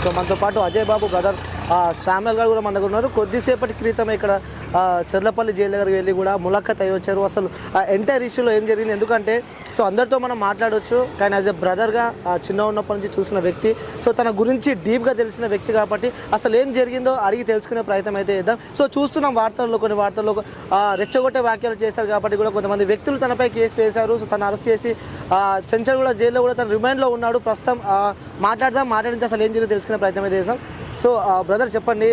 So మనతో పాటు అజయ్ బాబు brother Samuel గారు కూడా మన దగ్గర ఉన్నారు. కొద్దిసేపటి క్రితం ఇక్కడ చెర్లపల్లి జైలు దగ్గరికి వెళ్ళి కూడా ములాఖత్ అయ్యి వచ్చారు. అసలు ఎంటైర్ ఇష్యూలో ఏం జరిగింది, ఎందుకంటే సో అందరితో మనం మాట్లాడవచ్చు, కానీ యాజ్ ఎ బ్రదర్గా చిన్న ఉన్నప్పటి నుంచి చూసిన వ్యక్తి, సో తన గురించి డీప్గా తెలిసిన వ్యక్తి కాబట్టి అసలు ఏం జరిగిందో అడిగి తెలుసుకునే ప్రయత్నం అయితే చేద్దాం. సో చూస్తున్నాం కొన్ని వార్తల్లో రెచ్చగొట్టే వ్యాఖ్యలు చేశారు కాబట్టి కూడా కొంతమంది వ్యక్తులు తనపై కేసు వేశారు. సో తను అరెస్ట్ చేసి చెంచల్గూడ జైల్లో కూడా తను రిమాండ్లో ఉన్నాడు. ప్రస్తుతం మాట్లాడించి అసలు ఏం జరిగిందో తెలుసుకునే ప్రయత్నం అయితే చేశాం. సో బ్రదర్ చెప్పండి,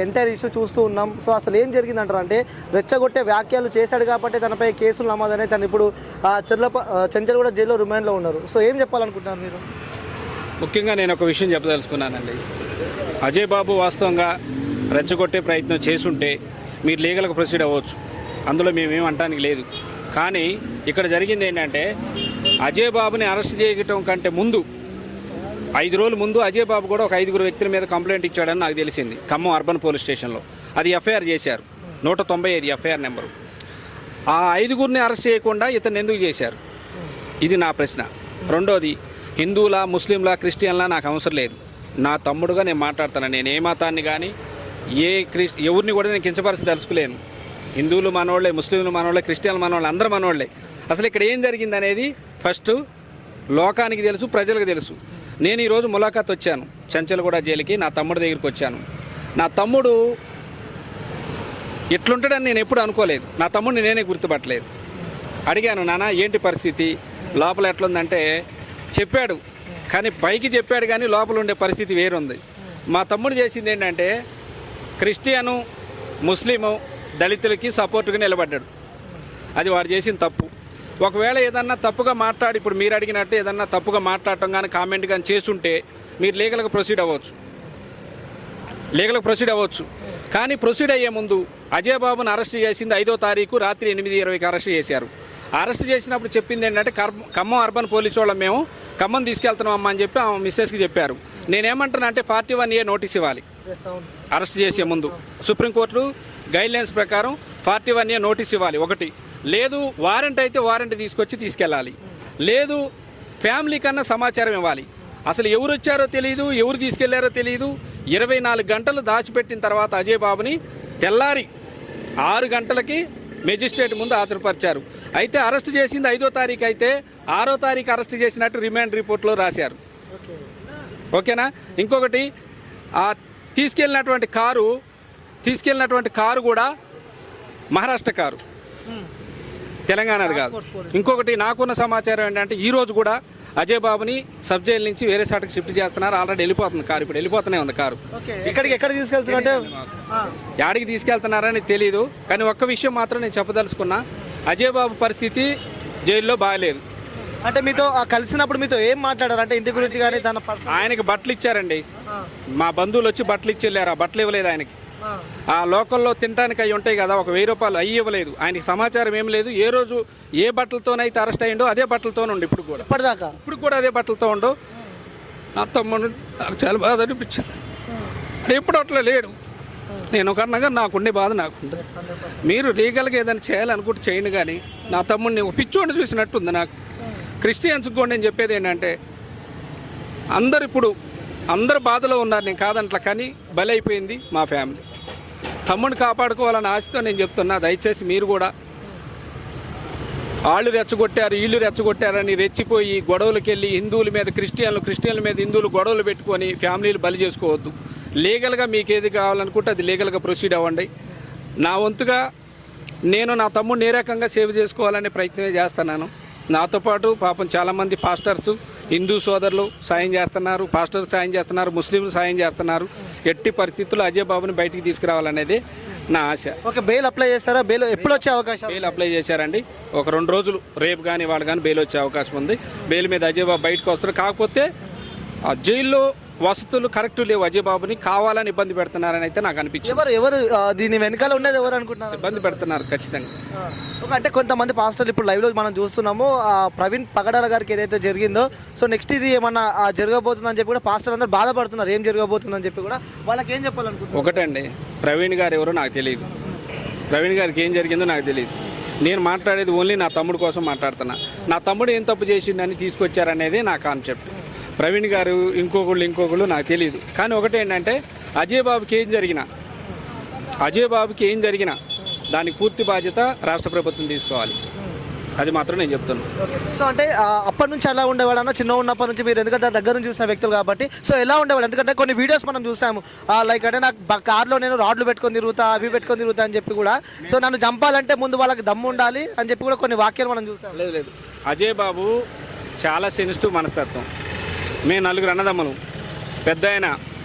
ఎంటైర్ ఇష్యూ చూస్తూ ఉన్నాం. సో అసలు ఏం జరిగిందంటారు అంటే రెచ్చగొట్టే వ్యాఖ్యలు చేశాడు కాబట్టి తనపై కేసులు నమోదనే తను ఇప్పుడు చెంచల్గూడ జైల్లో రిమాండ్లో ఉన్నారు. సో ఏం చెప్పాలనుకుంటున్నారు మీరు? ముఖ్యంగా నేను ఒక విషయం చెప్పదలుచుకున్నానండి. అజయ్ బాబు వాస్తవంగా రెచ్చగొట్టే ప్రయత్నం చేసుంటే మీరు లీగల్గా ప్రొసీడ్ అవ్వచ్చు, అందులో మేమేం అంటానికి లేదు. కానీ ఇక్కడ జరిగింది ఏంటంటే అజయ్ బాబుని అరెస్ట్ చేయటం కంటే ముందు 5 రోజుల ముందు అజయ్ బాబు కూడా ఒక 5 వ్యక్తుల మీద కంప్లైంట్ ఇచ్చాడని నాకు తెలిసింది ఖమ్మం అర్బన్ పోలీస్ స్టేషన్లో. అది ఎఫ్ఐఆర్ చేశారు, 195 ఎఫ్ఐఆర్ నెంబరు. ఆ 5 అరెస్ట్ చేయకుండా ఇతను ఎందుకు చేశారు, ఇది నా ప్రశ్న. రెండోది, హిందువులా ముస్లింలా క్రిస్టియన్లా నాకు అవసరం లేదు. నా తమ్ముడుగా నేను మాట్లాడుతాను. నేను ఏ మతాన్ని కానీ ఎవరిని కూడా నేను కించపరిచి తెలుసుకోలేను. హిందువులు మనోళ్ళే, ముస్లింలు మనోళ్ళే, క్రిస్టియన్లు మనోళ్ళే, అందరూ మనోళ్ళే. అసలు ఇక్కడ ఏం జరిగింది అనేది ఫస్ట్ లోకానికి తెలుసు, ప్రజలకు తెలుసు. నేను ఈరోజు ములాఖాత్ వచ్చాను చెంచల్గూడ జైలుకి, నా తమ్ముడి దగ్గరికి వచ్చాను. నా తమ్ముడు ఎట్లుంటాడని నేను ఎప్పుడు అనుకోలేదు. నా తమ్ముడిని నేనే గుర్తుపట్టలేదు. అడిగాను, నాన్న ఏంటి పరిస్థితి, లోపల ఎట్లుందంటే చెప్పాడు, కానీ పైకి చెప్పాడు కానీ లోపల ఉండే పరిస్థితి వేరుంది. మా తమ్ముడు చేసింది ఏంటంటే క్రిస్టియను, ముస్లిము, దళితులకి సపోర్టుగా నిలబడ్డాడు. అది వాడు చేసిన తప్పు. ఒకవేళ ఏదన్నా తప్పుగా మాట్లాడి, ఇప్పుడు మీరు అడిగినట్టు ఏదన్నా తప్పుగా మాట్లాడటం కానీ కామెంట్ కానీ చేస్తుంటే మీరు లీగల్గా ప్రొసీడ్ అవ్వచ్చు. కానీ ప్రొసీడ్ అయ్యే ముందు అజయ్ బాబుని అరెస్ట్ చేసింది 5వ తారీఖు రాత్రి 8:20కి అరెస్ట్ చేశారు. అరెస్ట్ చేసినప్పుడు చెప్పింది ఏంటంటే ఖమ్మం అర్బన్ పోలీసు వాళ్ళం మేము ఖమ్మం తీసుకెళ్తున్నామమ్మా అని చెప్పి ఆమె మిస్సెస్కి చెప్పారు. నేనేమంటున్నా అంటే 41A నోటీస్ ఇవ్వాలి అరెస్ట్ చేసే ముందు. సుప్రీంకోర్టు గైడ్లైన్స్ ప్రకారం 41A నోటీస్ ఇవ్వాలి. ఒకటి, లేదు వారెంట్ అయితే వారెంట్ తీసుకెళ్ళాలి. లేదు ఫ్యామిలీ కన్నా సమాచారం ఇవ్వాలి. అసలు ఎవరు వచ్చారో తెలియదు, ఎవరు తీసుకెళ్లారో తెలియదు. 24 గంటలు దాచిపెట్టిన తర్వాత అజయ్ బాబుని తెల్లారి 6 గంటలకి మెజిస్ట్రేట్ ముందు హాజరుపరిచారు. అయితే అరెస్ట్ చేసింది 5వ తారీఖు అయితే 6వ తారీఖు అరెస్ట్ చేసినట్టు రిమాండ్ రిపోర్ట్లో రాశారు. ఓకేనా? ఇంకొకటి, ఆ తీసుకెళ్ళినటువంటి కారు కూడా మహారాష్ట్ర కారు, తెలంగాణది కాదు. ఇంకొకటి, నాకున్న సమాచారం ఏంటంటే ఈరోజు కూడా అజయ్ బాబుని సబ్ జైలు నుంచి వేరే చోటకి షిఫ్ట్ చేస్తున్నారు. ఆల్రెడీ వెళ్ళిపోతుంది కారు, ఇప్పుడు వెళ్ళిపోతూనే ఉంది కారు. ఎక్కడ తీసుకెళ్తున్నారంటే యాడికి తీసుకెళ్తున్నారని తెలియదు. కానీ ఒక్క విషయం మాత్రం నేను చెప్పదలుచుకున్నా, అజయ్ బాబు పరిస్థితి జైల్లో బాగాలేదు. అంటే మీతో కలిసినప్పుడు మీతో ఏం మాట్లాడారు అంటే ఇంటి గురించి కానీ ఆయనకి బట్టలు ఇచ్చారండి. మా బంధువులు వచ్చి బట్టలు ఇచ్చి వెళ్ళారు. ఆ బట్టలు ఇవ్వలేదు ఆయనకి. ఆ లోకల్లో తినడానికి అవి ఉంటాయి కదా, ఒక 1000 రూపాయలు అవి ఇవ్వలేదు. ఆయనకి సమాచారం ఏం లేదు. ఏ రోజు ఏ బట్టలతోనైతే అరెస్ట్ అయ్యిండో అదే బట్టలతోనే ఉండు. ఇప్పుడు కూడా అదే బట్టలతో ఉండు. నా తమ్ముడు నాకు చాలా బాధ అనిపించింది. ఎప్పుడు అట్లా లేడు. నేను కన్నా నాకుండే బాధ నాకుండే. మీరు లీగల్గా ఏదైనా చేయాలనుకుంటే చేయండి, కానీ నా తమ్ముడిని పిచ్చోడిని చూసినట్టుంది నాకు. క్రిస్టియన్స్ కూడా నేను చెప్పేది ఏంటంటే అందరు బాధలో ఉన్నారు, నేను కాదంట్లా. కానీ బలైపోయింది మా ఫ్యామిలీ. తమ్ముడిని కాపాడుకోవాలని ఆశతో నేను చెప్తున్నా. దయచేసి మీరు కూడా వాళ్ళు రెచ్చగొట్టారు, వీళ్ళు రెచ్చగొట్టారని రెచ్చిపోయి గొడవలకు వెళ్ళి హిందువుల మీద క్రిస్టియన్ల మీద హిందువులు గొడవలు పెట్టుకొని ఫ్యామిలీలు బలి చేసుకోవద్దు. లీగల్గా మీకు ఏది కావాలనుకుంటే అది లీగల్గా ప్రొసీడ్ అవ్వండి. నా వంతుగా నేను నా తమ్ముడిని ఏ రకంగా సేవ్ చేసుకోవాలనే ప్రయత్నమే చేస్తున్నాను. నాతో పాటు పాపం చాలామంది పాస్టర్సు, హిందూ సోదరులు సాయం చేస్తున్నారు, పాస్టర్లు సాయం చేస్తున్నారు, ముస్లింలు సాయం చేస్తున్నారు. ఎట్టి పరిస్థితుల్లో అజయ్ బాబుని బయటికి తీసుకురావాలనేది నా ఆశ. ఒక బెయిల్ అప్లై చేస్తారా? బెయిల్ ఎప్పుడు వచ్చే అవకాశం? బెయిల్ అప్లై చేశారండి. ఒక 2 రోజులు, రేపు కానీ వాళ్ళు కానీ బెయిల్ వచ్చే అవకాశం ఉంది. బెయిల్ మీద అజయ్ బాబు బయటకు వస్తారు. కాకపోతే ఆ జైల్లో వసతులు కరెక్ట్ లేవు. అజయ్ బాబుని కావాలని ఇబ్బంది పెడుతున్నారని అయితే నాకు అనిపించింది. ఎవరు దీని వెనకాల ఉండేది ఎవరు అనుకుంటున్నారు? ఇబ్బంది పెడుతున్నారు ఖచ్చితంగా. అంటే కొంతమంది పాస్టర్లు ఇప్పుడు లైవ్లో మనం చూస్తున్నాము. ప్రవీణ్ పగడాల గారికి ఏదైతే జరిగిందో, సో నెక్స్ట్ ఇది ఏమన్నా జరగబోతుందని చెప్పి కూడా పాస్టర్ అందరూ బాధపడుతున్నారు. ఏం జరగబోతుందని చెప్పి కూడా వాళ్ళకి ఏం చెప్పాలనుకుంటున్నారు? ఒకటండి, ప్రవీణ్ గారు ఎవరో నాకు తెలియదు. ప్రవీణ్ గారికి ఏం జరిగిందో నాకు తెలియదు. నేను మాట్లాడేది ఓన్లీ నా తమ్ముడు కోసం మాట్లాడుతున్నా. నా తమ్ముడు ఏం తప్పు చేసిండని తీసుకొచ్చారనేది నా కాన్సెప్ట్. ప్రవీణ్ గారు ఇంకొకళ్ళు నాకు తెలియదు. కానీ ఒకటేంటంటే అజయ్ బాబుకి ఏం జరిగినా దానికి పూర్తి బాధ్యత రాష్ట్ర ప్రభుత్వం తీసుకోవాలి. అది మాత్రం నేను చెప్తాను. సో అంటే అప్పటి నుంచి ఎలా ఉండేవాడు అన్న, చిన్న ఉన్నప్పటి నుంచి మీరు ఎందుకంటే దగ్గర నుంచి చూసిన వ్యక్తులు కాబట్టి, సో ఎలా ఉండేవాడు? ఎందుకంటే కొన్ని వీడియోస్ మనం చూసాము, లైక్ అంటే నాకు కార్లో నేను రాడ్లు పెట్టుకొని తిరుగుతా, అవి పెట్టుకొని తిరుగుతా అని చెప్పి కూడా, సో నన్ను చంపాలంటే ముందు వాళ్ళకి దమ్ము ఉండాలి అని చెప్పి కూడా కొన్ని వాక్యాలు మనం చూసాం. లేదు, అజయ్ బాబు చాలా సెన్సిటివ్ మనస్తత్వం. మేము 4 అన్నదమ్ములు, పెద్ద ఆయన,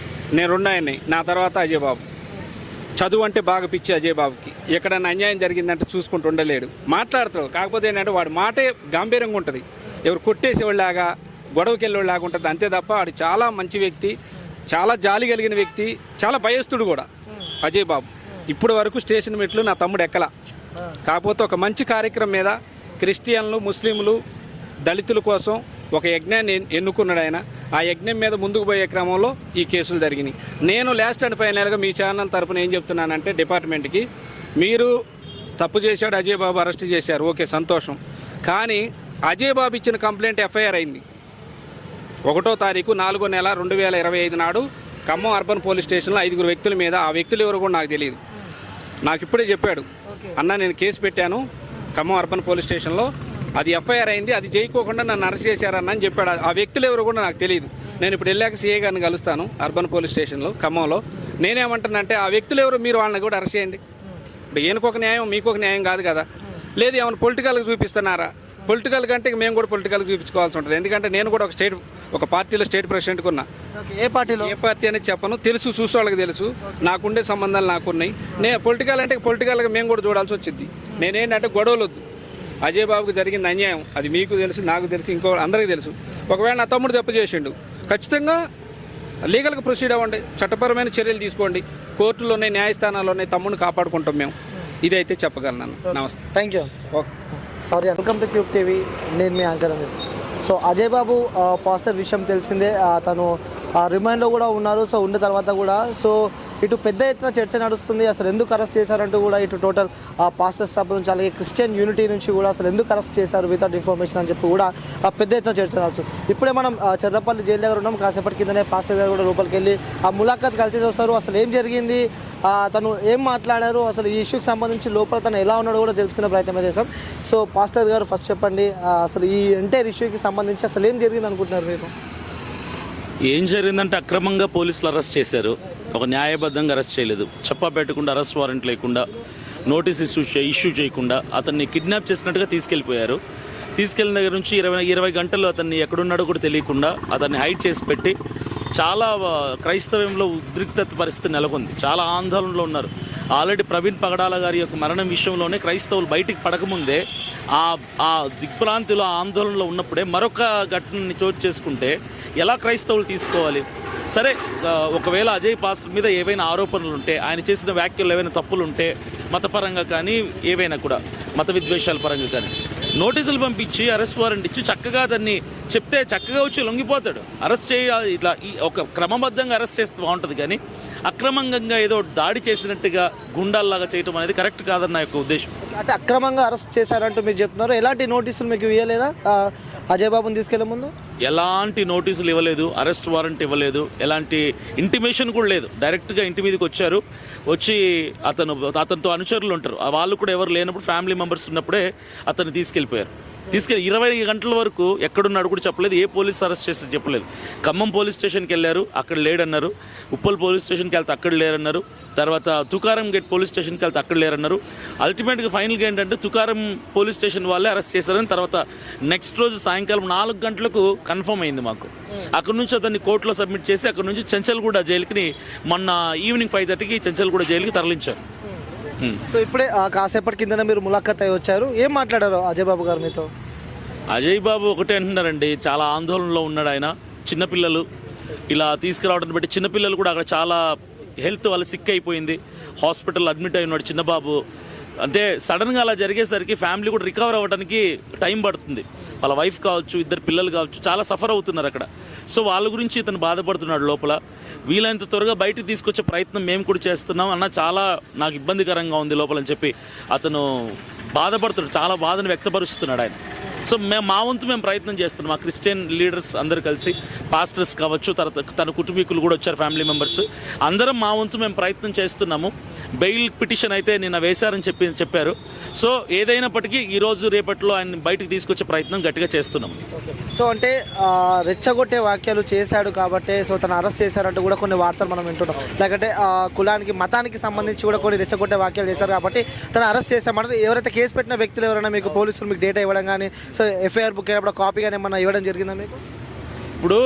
నేను 2 ఆయన్ని, నా తర్వాత అజయ్ బాబు. చదువు అంటే బాగా పిచ్చి అజయ్ బాబుకి. ఎక్కడన్నా అన్యాయం జరిగిందంటే చూసుకుంటూ ఉండలేడు, మాట్లాడతాడు. కాకపోతే ఏంటంటే వాడి మాటే గంభీరంగా ఉంటుంది, ఎవరు కొట్టేసేవాళ్ళలాగా గొడవకి వెళ్ళేవాళ్ళలాగా ఉంటుంది. అంతే తప్ప వాడు చాలా మంచి వ్యక్తి, చాలా జాలి కలిగిన వ్యక్తి, చాలా భయస్తుడు కూడా అజయ్ బాబు. ఇప్పటి వరకు స్టేషన్ మెట్లు నా తమ్ముడు ఎక్కల. కాకపోతే ఒక మంచి కార్యక్రమం మీద క్రిస్టియన్లు, ముస్లింలు, దళితుల కోసం ఒక యజ్ఞాన్ని ఎన్నుకున్నాడు ఆయన. ఆ యజ్ఞం మీద ముందుకు పోయే క్రమంలో ఈ కేసులు జరిగినాయి. నేను లాస్ట్ అండ్ ఫైనల్గా మీ ఛానల్ తరపున ఏం చెప్తున్నానంటే, డిపార్ట్మెంట్కి, మీరు తప్పు చేశాడు, అజయ్ బాబు అరెస్ట్ చేశారు, ఓకే సంతోషం. కానీ అజయ్ బాబు ఇచ్చిన కంప్లైంట్ ఎఫ్ఐఆర్ అయింది 1వ తారీఖు 4వ నెల 2025 నాడు ఖమ్మం అర్బన్ పోలీస్ స్టేషన్లో 5 వ్యక్తుల మీద. ఆ వ్యక్తులు ఎవరు కూడా నాకు తెలియదు. నాకు ఇప్పుడే చెప్పాడు, అన్న నేను కేసు పెట్టాను ఖమ్మం అర్బన్ పోలీస్ స్టేషన్లో, అది ఎఫ్ఐఆర్ అయింది, అది చేయకోకుండా నన్ను అరెస్ట్ చేశారన్న అని చెప్పాడు. ఆ వ్యక్తులు ఎవరు కూడా నాకు తెలియదు. నేను ఇప్పుడు వెళ్ళాక సిఐ గారిని కలుస్తాను అర్బన్ పోలీస్ స్టేషన్లో ఖమ్మంలో. నేనేమంటానంటే ఆ వ్యక్తులు ఎవరు, మీరు వాళ్ళని కూడా అరెస్ట్ చేయండి. ఇప్పుడు ఈయనకొక న్యాయం మీకొక న్యాయం కాదు కదా. లేదు ఏమైనా పొలిటికల్గా చూపిస్తున్నారా? పొలిటికల్ కంటే మేము కూడా పొలిటికల్గా చూపించుకోవాల్సి ఉంటుంది. ఎందుకంటే నేను కూడా ఒక పార్టీలో స్టేట్ ప్రెసిడెంట్గా ఉన్నా. ఏ పార్టీలో? ఏ పార్టీ అనేది చెప్పను, తెలుసు, చూసే వాళ్ళకి తెలుసు, నాకుండే సంబంధాలు నాకున్నాయి. పొలిటికల్ అంటే పొలిటికల్గా మేము కూడా చూడాల్సి వచ్చింది. నేనేంటంటే గొడవలు వద్దు. అజయ్ బాబుకి జరిగింది అన్యాయం, అది మీకు తెలుసు, నాకు తెలుసు, ఇంకో అందరికీ తెలుసు. ఒకవేళ నా తమ్ముడు తప్పు చేసిండు, ఖచ్చితంగా లీగల్గా ప్రొసీడ్ అవ్వండి, చట్టపరమైన చర్యలు తీసుకోండి. కోర్టులోనే, న్యాయస్థానాల్లోనే తమ్ముడిని కాపాడుకుంటాం మేము. ఇదైతే చెప్పగలను. నమస్తే, thank you. Okay, sorry. Welcome to cube TV, నేను మీ యాంకర్ అండి. సో అజయ్ బాబు పాస్టర్ విషయం తెలిసిందే, తను రిమాండ్లో కూడా ఉన్నారు. సో ఉన్న తర్వాత కూడా సో ఇటు పెద్ద ఎత్తున చర్చ నడుస్తుంది, అసలు ఎందుకు అరెస్ట్ చేశారంటూ కూడా. ఇటు టోటల్ పాస్టర్స్ సభ నుంచి, అలాగే క్రిస్టియన్ యూనిటీ నుంచి కూడా అసలు ఎందుకు అరెస్ట్ చేశారు వితౌట్ ఇన్ఫర్మేషన్ అని చెప్పి కూడా పెద్ద ఎత్తున చర్చ నడుస్తుంది. ఇప్పుడే మనం చెర్లపల్లి జైలు దగ్గర ఉన్నాం. కాసేపటి కిందనే పాస్టర్ గారు కూడా లోపలికి వెళ్ళి ఆ ములాఖాత్ కలిసి వస్తారు. అసలు ఏం జరిగింది, తను ఏం మాట్లాడారు, అసలు ఈ ఇష్యూకి సంబంధించి లోపల తను ఎలా ఉన్నాడో కూడా తెలుసుకునే ప్రయత్నం చేశాం. సో పాస్టర్ గారు ఫస్ట్ చెప్పండి, అసలు ఈ ఎంటైర్ ఇష్యూకి సంబంధించి అసలు ఏం జరిగింది అనుకుంటున్నారు మీరు? ఏం జరిగిందంటే, అక్రమంగా పోలీసులు అరెస్ట్ చేశారు, ఒక న్యాయబద్ధంగా అరెస్ట్ చేయలేదు. చెప్పా పెట్టకుండా, అరెస్ట్ వారెంట్ లేకుండా, నోటీస్ ఇష్యూ చేయకుండా అతన్ని కిడ్నాప్ చేసినట్టుగా తీసుకెళ్ళిపోయారు. తీసుకెళ్ళిన దగ్గర నుంచి 20 గంటలు అతన్ని ఎక్కడున్నాడో కూడా తెలియకుండా అతన్ని హైడ్ చేసి పెట్టి, చాలా క్రైస్తవ్యంలో ఉద్రిక్తత పరిస్థితి నెలకొంది. చాలా ఆందోళనలో ఉన్నారు. ఆల్రెడీ ప్రవీణ్ పగడాల గారి యొక్క మరణం విషయంలోనే క్రైస్తవులు బయటికి పడకముందే ఆ దిగ్భ్రాంతిలో, ఆందోళనలో ఉన్నప్పుడే మరొక ఘటనని చోటు చేసుకుంటే ఎలా క్రైస్తవులు తీసుకోవాలి? సరే, ఒకవేళ అజయ్ పాస్టర్ మీద ఏవైనా ఆరోపణలు ఉంటే, ఆయన చేసిన వ్యాఖ్యలు ఏవైనా తప్పులు ఉంటే, మతపరంగా కానీ ఏవైనా కూడా మత విద్వేషాల పరంగా కానీ, నోటీసులు పంపించి అరెస్ట్ వారెంట్ ఇచ్చి చక్కగా దాన్ని చెప్తే చక్కగా వచ్చి లొంగిపోతాడు. అరెస్ట్ చేయాలి, ఇట్లా ఒక క్రమబద్ధంగా అరెస్ట్ చేస్తే బాగుంటుంది. కానీ అక్రమంగా ఏదో దాడి చేసినట్టుగా గుండాల్లాగా చేయటం అనేది కరెక్ట్ కాదని నా యొక్క ఉద్దేశం. అంటే అక్రమంగా అరెస్ట్ చేశారంటూ మీరు చెప్తున్నారు. ఎలాంటి నోటీసులు మీకు ఇవ్వలేదా అజయ్ బాబుని తీసుకెళ్లే ముందు? ఎలాంటి నోటీసులు ఇవ్వలేదు, అరెస్ట్ వారెంట్ ఇవ్వలేదు, ఎలాంటి ఇంటిమేషన్ కూడా లేదు. డైరెక్ట్గా ఇంటి మీదకి వచ్చారు. వచ్చి అతనితో అనుచరులు ఉంటారు, వాళ్ళు కూడా ఎవరు లేనప్పుడు, ఫ్యామిలీ మెంబర్స్ ఉన్నప్పుడే అతన్ని తీసుకెళ్ళిపోయారు. 20 గంటల వరకు ఎక్కడున్నాడు కూడా చెప్పలేదు. ఏ పోలీస్ అరెస్ట్ చేసి చెప్పలేదు. ఖమ్మం పోలీస్ స్టేషన్కి వెళ్ళారు, అక్కడ లేడన్నారు. ఉప్పల్ పోలీస్ స్టేషన్కి వెళ్తే అక్కడ లేరన్నారు. తర్వాత తుకారం గేట్ పోలీస్ స్టేషన్కి వెళ్తే అక్కడ లేరన్నారు. అల్టిమేట్గా ఫైనల్గా ఏంటంటే తుకారం పోలీస్ స్టేషన్ వాళ్ళే అరెస్ట్ చేశారని తర్వాత నెక్స్ట్ రోజు సాయంకాలం 4 గంటలకు కన్ఫర్మ్ అయింది మాకు. అక్కడ నుంచి అతన్ని కోర్టులో సబ్మిట్ చేసి అక్కడ నుంచి చెంచల్గూడ జైలుకి మొన్న ఈవినింగ్ 5:30కి చెంచల్గూడ జైలుకి తరలించారు. సో ఇప్పుడే కాసేపటి కింద మీరు ములాఖాత్ అయ్యి వచ్చారు, ఏం మాట్లాడారు అజయ్ బాబు గారు మీతో? అజయ్ బాబు ఒకటే అంటున్నారండి, చాలా ఆందోళనలో ఉన్నాడు ఆయన. చిన్నపిల్లలు ఇలా తీసుకురావడానికి బట్టి, చిన్నపిల్లలు కూడా అక్కడ చాలా హెల్త్ వాళ్ళ సిక్ అయిపోయింది, హాస్పిటల్ అడ్మిట్ అయి ఉన్నాడు చిన్నబాబు. అంటే సడన్గా అలా జరిగేసరికి ఫ్యామిలీ కూడా రికవర్ అవ్వడానికి టైం పడుతుంది. వాళ్ళ వైఫ్ కావచ్చు, 2 పిల్లలు కావచ్చు, చాలా సఫర్ అవుతున్నారు అక్కడ. సో వాళ్ళ గురించి ఇతను బాధపడుతున్నాడు లోపల. వీలైనంత త్వరగా బయటికి తీసుకొచ్చే ప్రయత్నం మేము కూడా చేస్తున్నాం అన్న, చాలా నాకు ఇబ్బందికరంగా ఉంది లోపలని చెప్పి అతను బాధపడుతున్నాడు, చాలా బాధను వ్యక్తపరుస్తున్నాడు ఆయన. సో మా వంతు మేము ప్రయత్నం చేస్తున్నాం. మా క్రిస్టియన్ లీడర్స్ అందరూ కలిసి, పాస్టర్స్ కావచ్చు, తర్వాత తన కుటుంబీకులు కూడా వచ్చారు, ఫ్యామిలీ మెంబర్స్ అందరం మా వంతు మేము ప్రయత్నం చేస్తున్నాము. బెయిల్ పిటిషన్ అయితే నిన్న వేశారని చెప్పారు. సో ఏదైనప్పటికీ ఈరోజు రేపట్లో ఆయన బయటకు తీసుకొచ్చే ప్రయత్నం గట్టిగా చేస్తున్నాము. సో అంటే రెచ్చగొట్టే వాక్యాలు చేశాడు కాబట్టి సో తను అరెస్ట్ చేశారంటూ కూడా కొన్ని వార్తలు మనం వింటున్నాం. లేకంటే కులానికి మతానికి సంబంధించి కూడా కొన్ని రెచ్చగొట్టే వాక్యాలు చేశారు కాబట్టి తను అరెస్ట్ చేశామంటే ఎవరైతే కేసు పెట్టిన వ్యక్తులు ఎవరైనా మీకు పోలీసులు మీకు డేటా ఇవ్వడం కానీ సో ఎఫ్ఐఆర్ బుక్ అయినప్పుడు కాపీ కానీ ఏమన్నా ఇవ్వడం జరిగిందా మీకు? ఇప్పుడు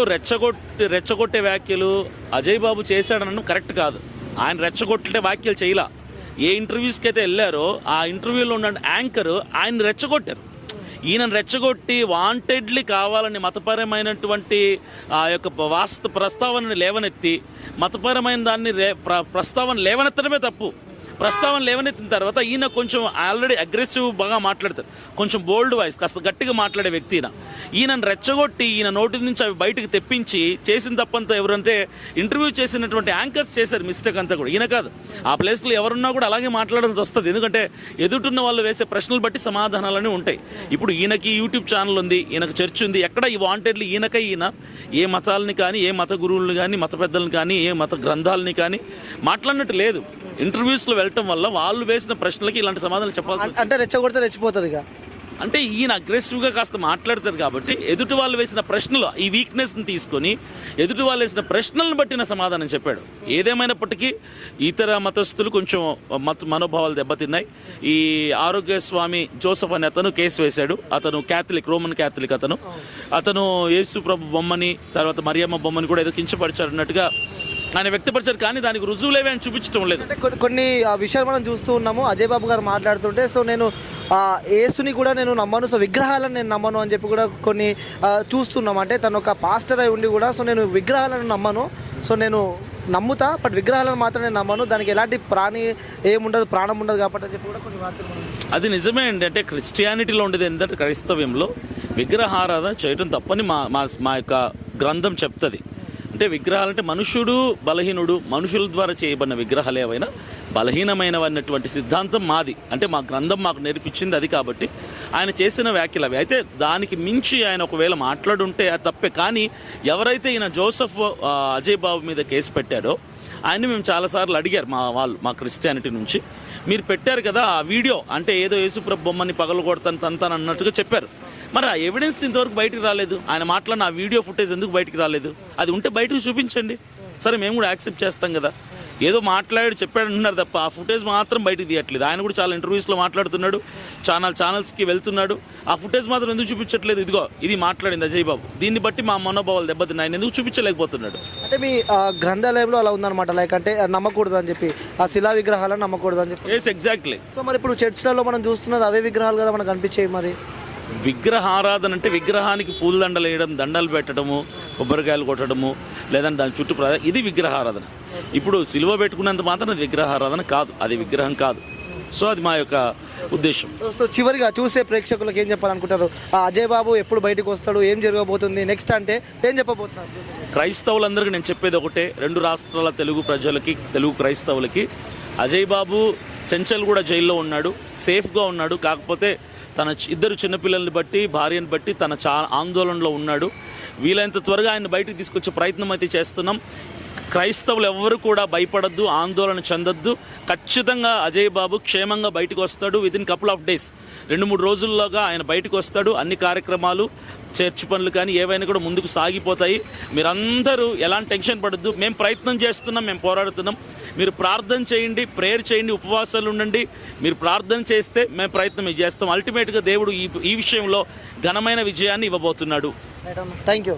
రెచ్చగొట్టే వ్యాఖ్యలు అజయ్ బాబు చేశాడనడం కరెక్ట్ కాదు. ఆయన రెచ్చగొట్టే వ్యాఖ్యలు చేయలా. ఏ ఇంటర్వ్యూస్కి అయితే వెళ్ళారో ఆ ఇంటర్వ్యూలో ఉన్న యాంకర్ ఆయన రెచ్చగొట్టారు. ఈయనను రెచ్చగొట్టి వాంటెడ్లీ కావాలని మతపరమైనటువంటి ఆ యొక్క ప్రస్తావనని లేవనెత్తి మతపరమైన దాన్ని ప్రస్తావన లేవనెత్తడమే తప్పు. ప్రస్తావన లేవనెత్తిన తర్వాత ఈయన కొంచెం ఆల్రెడీ అగ్రెసివ్ బాగా మాట్లాడతారు, కొంచెం బోల్డ్ వాయిస్, కాస్త గట్టిగా మాట్లాడే వ్యక్తి ఈయనను రెచ్చగొట్టి ఈయన నోటి నుంచి అవి బయటకు తెప్పించి చేసిన తప్పంతా ఎవరంటే ఇంటర్వ్యూ చేసినటువంటి యాంకర్స్ చేశారు మిస్టేక్ అంతా కూడా, ఈయన కాదు. ఆ ప్లేస్లో ఎవరున్నా కూడా అలాగే మాట్లాడాల్సి వస్తుంది. ఎందుకంటే ఎదుటిన్న వాళ్ళు వేసే ప్రశ్నలు బట్టి సమాధానాలన్నీ ఉంటాయి. ఇప్పుడు ఈయనకి యూట్యూబ్ ఛానల్ ఉంది, ఈయనకు చర్చ్ ఉంది. ఎక్కడ ఈ వాంటెడ్లీ ఈయన ఏ మతాలని కానీ, ఏ మత గురువులను కానీ, మత పెద్దలను కానీ, ఏ మత గ్రంథాలని కానీ మాట్లాడినట్టు లేదు. ఇంటర్వ్యూస్లో వెళ్ళటం వల్ల వాళ్ళు వేసిన ప్రశ్నలకి ఇలాంటి సమాధానం చెప్పాల్సి, అంటే రెచ్చగొడితే రెచ్చిపోతారు ఇక. అంటే ఈయన అగ్రెసివ్గా కాస్త మాట్లాడతారు కాబట్టి ఎదుటి వాళ్ళు వేసిన ప్రశ్నలు ఈ వీక్నెస్ని తీసుకొని ఎదుటి వాళ్ళు వేసిన ప్రశ్నలను బట్టిన సమాధానం చెప్పాడు. ఏదేమైనప్పటికీ ఇతర మతస్థులు కొంచెం మనోభావాలు దెబ్బతిన్నాయి. ఈ ఆరోగ్య స్వామి జోసఫ్ అనే అతను కేసు వేశాడు. అతను క్యాథలిక్, రోమన్ క్యాథలిక్. అతను యేసు ప్రభు బొమ్మని, తర్వాత మరియమ్మ బొమ్మని కూడా ఏదో కించపరిచాడు అన్నట్టుగా ఆయన వ్యక్తపరిచారు. కానీ దానికి రుజువులేవే అని చూపించడం లేదు. కొన్ని విషయాలు మనం చూస్తూ ఉన్నాము. అజయ్ బాబు గారు మాట్లాడుతుంటే సో నేను యేసుని కూడా నేను నమ్మను, సో విగ్రహాలను నేను నమ్మను అని చెప్పి కూడా కొన్ని చూస్తున్నాం. అంటే తను ఒక పాస్టర్ అయి ఉండి కూడా సో నేను విగ్రహాలను నమ్మను, సో నేను నమ్ముతా బట్ విగ్రహాలను మాత్రం నేను నమ్మను, దానికి ఎలాంటి ఏముండదు, ప్రాణం ఉండదు కాబట్టి అని చెప్పి కూడా కొన్ని వార్తలు. అది నిజమే అండి. అంటే క్రిస్టియానిటీలో ఉండేది ఏంటంటే క్రైస్తవ్యంలో విగ్రహారాధన చేయటం తప్పని మా యొక్క గ్రంథం చెప్తుంది. అంటే విగ్రహాలు అంటే మనుషుడు బలహీనుడు, మనుషుల ద్వారా చేయబడిన విగ్రహాలు ఏవైనా బలహీనమైనవన్నటువంటి సిద్ధాంతం మాది. అంటే మా గ్రంథం మాకు నేర్పించింది అది. కాబట్టి ఆయన చేసిన వ్యాఖ్యలు అవి. అయితే దానికి మించి ఆయన ఒకవేళ మాట్లాడుంటే అది తప్పే. కానీ ఎవరైతే ఈయన జోసఫ్ అజయ్ బాబు మీద కేసు పెట్టాడో ఆయన్ని మేము చాలాసార్లు అడిగారు మా క్రిస్టియానిటీ నుంచి, మీరు పెట్టారు కదా ఆ వీడియో, అంటే ఏదో యేసుప్రభు బొమ్మని పగలగొడతాను తంతాను అన్నట్టుగా చెప్పారు. మరి ఆ ఎవిడెన్స్ ఇంతవరకు బయటికి రాలేదు. ఆయన మాట్లాడిన ఆ వీడియో ఫుటేజ్ ఎందుకు బయటికి రాలేదు? అది ఉంటే బయటకు చూపించండి, సరే మేము కూడా యాక్సెప్ట్ చేస్తాం కదా. ఏదో మాట్లాడి చెప్పాడు అంటున్నారు తప్ప ఆ ఫుటేజ్ మాత్రం బయటకు తీయట్లేదు. ఆయన కూడా చాలా ఇంటర్వ్యూస్లో మాట్లాడుతున్నాడు, ఛానల్స్కి వెళ్తున్నాడు. ఆ ఫుటేజ్ మాత్రం ఎందుకు చూపించట్లేదు? ఇదిగో ఇది మాట్లాడింది అజయ్ బాబు, దీన్ని బట్టి మా మనోభావాలు దెబ్బతిన్నాయి, ఆయన ఎందుకు చూపించలేకపోతున్నాడు? అంటే మీ గ్రంథాలయంలో అలా ఉందన్నమాట, లైక్ అంటే నమ్మకూడదు అని చెప్పి, ఆ శిలా విగ్రహాలను నమ్మకూడదు అని చెప్పి. Yes, exactly. సో మరి ఇప్పుడు చర్చ్లలో మనం చూస్తున్నది అవే విగ్రహాలు కదా మనకు కనిపించేవి. మరి విగ్రహారాధన అంటే విగ్రహానికి పూలదండలు వేయడం, దండలు పెట్టడము, కొబ్బరికాయలు కొట్టడము, లేదంటే దాని చుట్టూ ఇది విగ్రహారాధన. ఇప్పుడు సిలువ పెట్టుకున్నంత మాత్రం అది విగ్రహారాధన కాదు, అది విగ్రహం కాదు. సో అది మా యొక్క ఉద్దేశం. సో చివరిగా చూసే ప్రేక్షకులకు ఏం చెప్పాలనుకుంటారు? అజయ్ బాబు ఎప్పుడు బయటకు వస్తాడు, ఏం జరగబోతుంది నెక్స్ట్ అంటే ఏం చెప్పబోతున్నారు? క్రైస్తవులందరికీ నేను చెప్పేది ఒకటే, రెండు రాష్ట్రాల తెలుగు ప్రజలకి, తెలుగు క్రైస్తవులకి, అజయ్ బాబు చెంచల్ కూడా జైల్లో ఉన్నాడు, సేఫ్గా ఉన్నాడు. కాకపోతే తన ఇద్దరు చిన్నపిల్లల్ని బట్టి, భార్యను బట్టి తన ఆందోళనలో ఉన్నాడు. వీలైనంత త్వరగా ఆయన బయటకు తీసుకొచ్చే ప్రయత్నం అయితే చేస్తున్నాం. క్రైస్తవులు ఎవ్వరు కూడా భయపడద్దు, ఆందోళన చెందొద్దు. ఖచ్చితంగా అజయ్ బాబు క్షేమంగా బయటకు వస్తాడు. వితిన్ కపుల్ ఆఫ్ డేస్, 2-3 రోజుల్లోగా ఆయన బయటకు వస్తాడు. అన్ని కార్యక్రమాలు, చర్చ్ పనులు కానీ ఏవైనా కూడా ముందుకు సాగిపోతాయి. మీరందరూ ఎలాంటి టెన్షన్ పడద్దు. మేము ప్రయత్నం చేస్తున్నాం, మేము పోరాడుతున్నాం. మీరు ప్రార్థన చేయండి, ప్రేయర్ చేయండి, ఉపవాసాలు ఉండండి. మీరు ప్రార్థన చేస్తే మేము ప్రయత్నం చేస్తాం. అల్టిమేట్గా దేవుడు ఈ విషయంలో ఘనమైన విజయాన్ని ఇవ్వబోతున్నాడు. Thank you.